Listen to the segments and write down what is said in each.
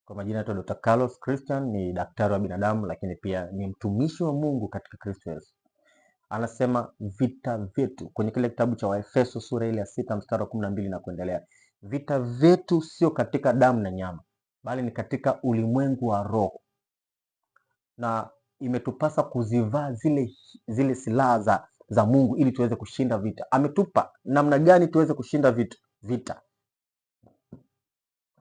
Kwa majina yetu Dr. Carlos Christian, ni daktari wa binadamu lakini pia ni mtumishi wa Mungu katika Kristo Yesu. Anasema vita vyetu kwenye kile kitabu cha Waefeso sura ile ya 6 mstari wa 12 na kuendelea. Vita vyetu sio katika damu na nyama, bali ni katika ulimwengu wa roho. Na imetupasa kuzivaa zile silaha za Mungu ili tuweze kushinda vita. Ametupa namna gani tuweze kushinda vita.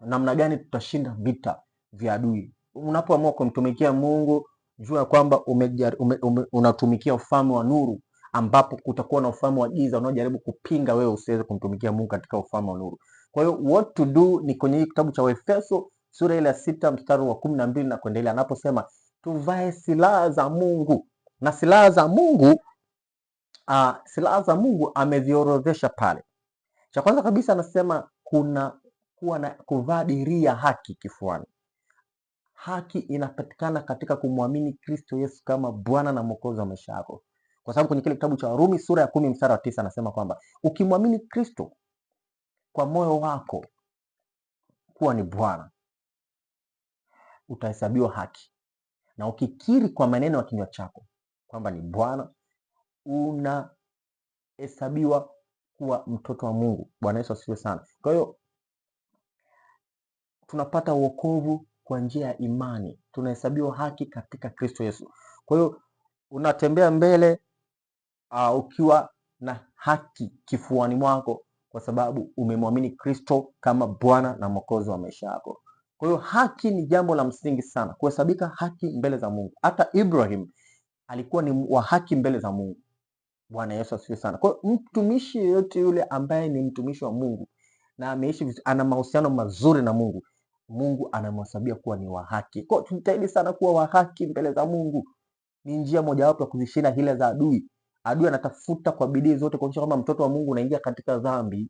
Namna gani tutashinda vita vya adui? Unapoamua kumtumikia Mungu, jua kwamba unatumikia ufalme wa nuru, ambapo kutakuwa na ufalme wa giza unaojaribu kupinga wewe usiweze kumtumikia Mungu katika ufalme wa nuru. Kwa hiyo what to do ni kwenye hii kitabu cha Waefeso sura ile ya 6 mstari wa 12 na kuendelea, anaposema tuvae silaha za Mungu. Na silaha za Mungu ameziorodhesha pale. Cha kwanza kabisa anasema kuvaa dirii ya haki kifuani. Haki inapatikana katika kumwamini Kristo Yesu kama Bwana na Mwokozi wa maisha yako. Kwa sababu kwenye kile kitabu cha Warumi sura ya 10 mstari wa 9 anasema kwamba ukimwamini Kristo kwa moyo wako kuwa ni Bwana, utahesabiwa haki. Na ukikiri kwa maneno ya kinywa chako kwamba ni Bwana, unahesabiwa kuwa mtoto wa Mungu. Bwana Yesu asifiwe sana. Kwa hiyo tunapata wokovu kwa njia ya imani, tunahesabiwa haki katika Kristo Yesu. Kwa hiyo unatembea mbele ukiwa na haki kifuani mwako, kwa sababu umemwamini Kristo kama Bwana na Mwokozi wa maisha yako. Kwa hiyo haki ni jambo la msingi sana, kuhesabika haki mbele za Mungu. Hata Ibrahim alikuwa ni wa haki mbele za Mungu. Bwana Yesu asifiwe sana. Kwa hiyo mtumishi yeyote yule ambaye ni mtumishi wa Mungu na ameishi, ana mahusiano mazuri na Mungu, Mungu anamhesabia kuwa ni wa haki. Kwa hiyo tujitahidi sana kuwa wa haki mbele za Mungu. Ni njia mojawapo ya kuzishinda hila za adui. Adui anatafuta kwa bidii zote kuonyesha kwamba mtoto wa Mungu unaingia katika dhambi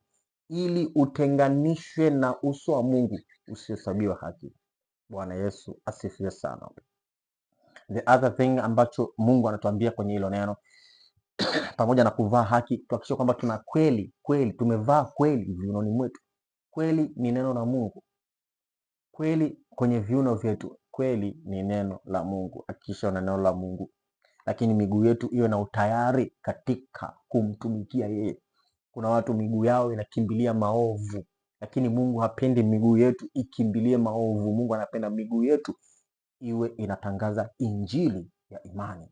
ili utenganishwe na uso wa Mungu, usihesabiwe haki. Bwana Yesu asifiwe sana. The other thing ambacho Mungu anatuambia kwenye hilo neno, pamoja na kuvaa haki, tuhakikishe kwamba tuna kweli, tumevaa kweli viunoni mwetu. Kweli ni neno la Mungu. Kweli kwenye viuno vyetu, kweli ni neno la Mungu. Hakikisha una neno la Mungu, lakini miguu yetu iwe na utayari katika kumtumikia yeye. Kuna watu miguu yao inakimbilia maovu, lakini Mungu hapendi miguu yetu ikimbilie maovu. Mungu anapenda miguu yetu iwe inatangaza injili ya imani,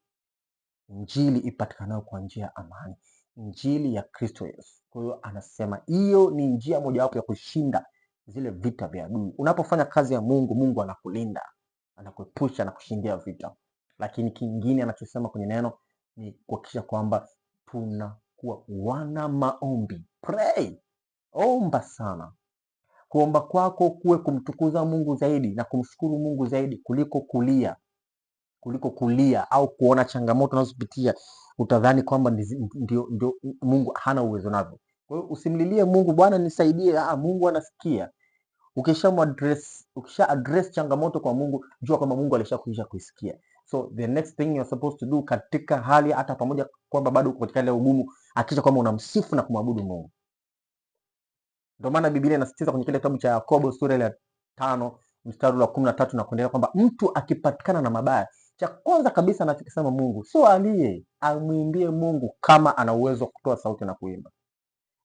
injili ipatikanayo kwa njia ya amani, injili ya Kristo Yesu. Kwa hiyo anasema hiyo ni njia mojawapo ya kushinda zile vita vya adui. Unapofanya kazi ya Mungu, Mungu anakulinda, anakuepusha na kushindia vita. Lakini kingine anachosema kwenye neno ni kuhakikisha kwamba tunakuwa wana maombi. Pray, omba sana. Kuomba kwako kuwe kumtukuza Mungu zaidi na kumshukuru Mungu zaidi kuliko kulia au kuona changamoto unazopitia utadhani kwamba ndio Mungu hana uwezo navyo. Kwa hiyo usimlilie Mungu, Bwana nisaidie. Mungu anasikia. Ukisha address changamoto kwa Mungu, jua kwamba Mungu alishakwisha kuisikia. So the next thing you're supposed to do katika hali, hata pamoja kwamba bado uko katika hali ya ugumu, hakikisha kwamba unamsifu na kumwabudu Mungu. Ndio maana Biblia inasisitiza kwenye kile kitabu cha Yakobo sura ya 5 mstari wa 13 na kuendelea kwamba mtu akipatikana na mabaya, cha kwanza kabisa anachokisema Mungu sio amwimbie Mungu kama ana uwezo wa kutoa sauti na kuimba.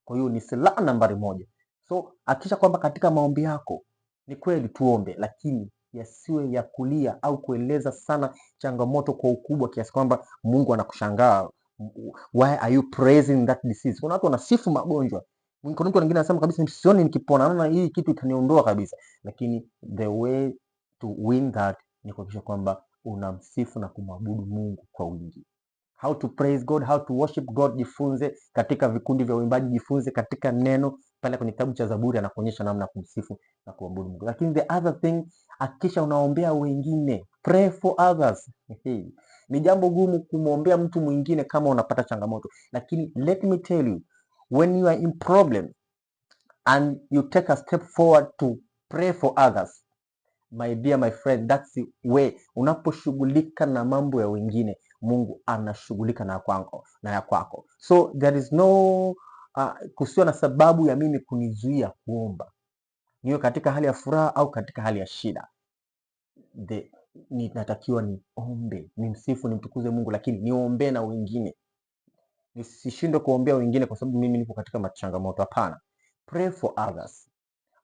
Kwa hiyo ni silaha nambari 1. So hakikisha kwamba katika maombi yako ni kweli tuombe, lakini yasiwe ya kulia au kueleza sana changamoto kwa ukubwa kiasi kwamba Mungu anakushangaa. Why are you praising that disease? Kuna watu wanasifu magonjwa. Kuna mtu mwingine anasema kabisa sioni nikipona, naona hii kitu itaniondoa kabisa. Lakini the way to win that ni kuhakikisha kwamba unamsifu na kumwabudu Mungu kwa wingi. How to praise God, how to worship God, jifunze katika vikundi vya uimbaji, jifunze katika neno pale kwenye kitabu cha Zaburi anakuonyesha namna ya kumsifu na kuabudu Mungu. Lakini the other thing, hakikisha unaombea wengine. Pray for others. Ni jambo gumu kumwombea mtu mwingine kama unapata changamoto, lakini let me tell you, when you are in problem and you take a step forward to pray for others, my dear my friend, that's the way. Unaposhughulika na mambo ya wengine, Mungu anashughulika na ya kwako. So there is no kusiwa na sababu ya mimi kunizuia kuomba, niwe katika hali ya furaha au katika hali ya shida. natakiwa niombe, nimsifu, nimtukuze Mungu, lakini niombe na wengine. Nisishindwe kuombea wengine kwa sababu mimi nipo katika machangamoto. Hapana, pray for others.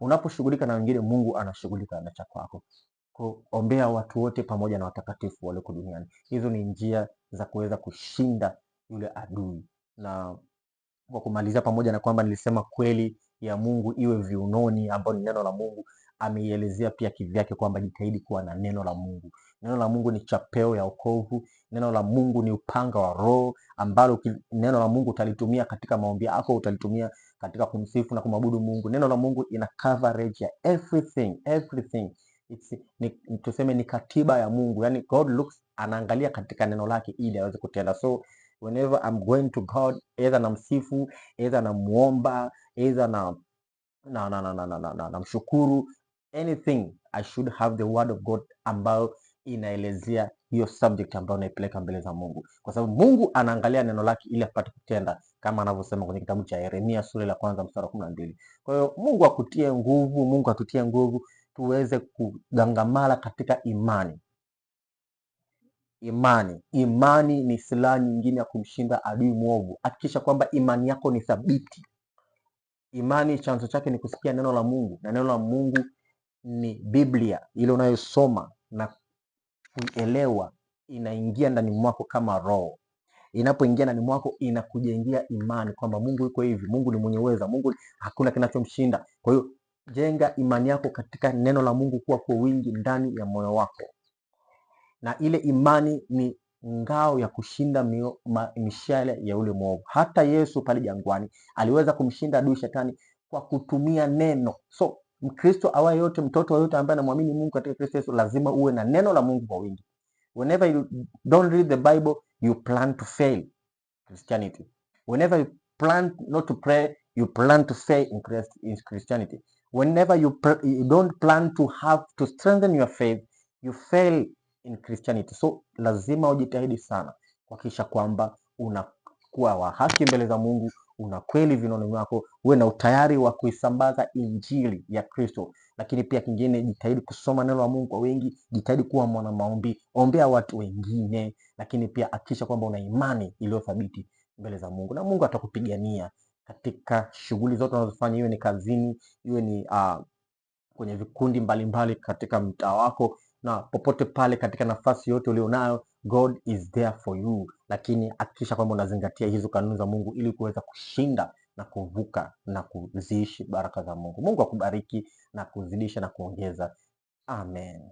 Unaposhughulika na wengine, Mungu anashughulika na cha kwako. Kuombea watu wote pamoja na watakatifu walioko duniani. Hizo ni njia za kuweza kushinda yule adui. Na kwa kumalizia, pamoja na kwamba nilisema kweli ya Mungu iwe viunoni, ambayo ni neno la Mungu, ameielezea pia kivyake kwamba jitahidi kuwa na neno la Mungu. Neno la Mungu ni chapeo ya wokovu. Neno la Mungu ni upanga wa Roho, ambalo neno la Mungu utalitumia katika maombi yako, utalitumia katika kumsifu na kumwabudu Mungu. Neno la Mungu ina coverage ya everything. Tuseme ni katiba ya Mungu. Yani God looks, anaangalia katika neno lake ili aweze kutenda. So whenever I'm going to God, either namsifu, either namuomba, either na mshukuru, anything, I should have the word of God ambayo inaelezea hiyo subject ambayo naipeleka mbele za Mungu, kwa sababu Mungu anaangalia neno lake ili apate kutenda, kama anavyosema kwenye kitabu cha Yeremia sura ya 1 mstari wa 12. Kwa hiyo Mungu akutie nguvu, Mungu atutie nguvu tuweze kugangamala katika imani. Imani ni silaha nyingine ya kumshinda adui mwovu. Hakikisha kwamba imani yako ni thabiti. Imani chanzo chake ni kusikia neno la Mungu, na neno la Mungu ni Biblia ile unayosoma na kuelewa, inaingia ndani mwako kama roho. Inapoingia ndani mwako inakujengea imani kwamba Mungu yuko hivi, Mungu ni mwenye uweza, Mungu hakuna kinachomshinda. Kwa hiyo jenga imani yako katika neno la Mungu kuwa kwa wingi ndani ya moyo wako, na ile imani ni ngao ya kushinda mishale ya ule mwovu. Hata Yesu pale jangwani aliweza kumshinda adui shetani kwa kutumia neno. So Mkristo awaye yote, mtoto yote ambaye anamwamini Mungu katika Kristo Yesu, lazima uwe na neno la Mungu kwa wingi. Whenever you don't read the Bible, you plan to fail Christianity. Whenever you plan not to pray, you plan to fail in Christianity. Whenever you don't plan to strengthen your faith, you fail in Christianity. So lazima ujitahidi sana kuhakikisha kwamba unakuwa wa haki mbele za Mungu, una kweli vinoni mwako, uwe na utayari wa kuisambaza injili ya Kristo. Lakini pia kingine, jitahidi kusoma neno la Mungu kwa wengi, jitahidi kuwa mwana maombi, ombea watu wengine, lakini pia hakikisha kwamba una imani iliyothabiti mbele za Mungu, na Mungu atakupigania katika shughuli zote unazofanya, iwe ni kazini, iwe ni kwenye vikundi mbalimbali katika mtaa wako, na popote pale katika nafasi yote ulionayo, God is there for you. Lakini hakikisha kwamba unazingatia hizo kanuni za Mungu ili kuweza kushinda na kuvuka na kuziishi baraka za Mungu. Mungu akubariki na kuzidisha na kuongeza. Amen.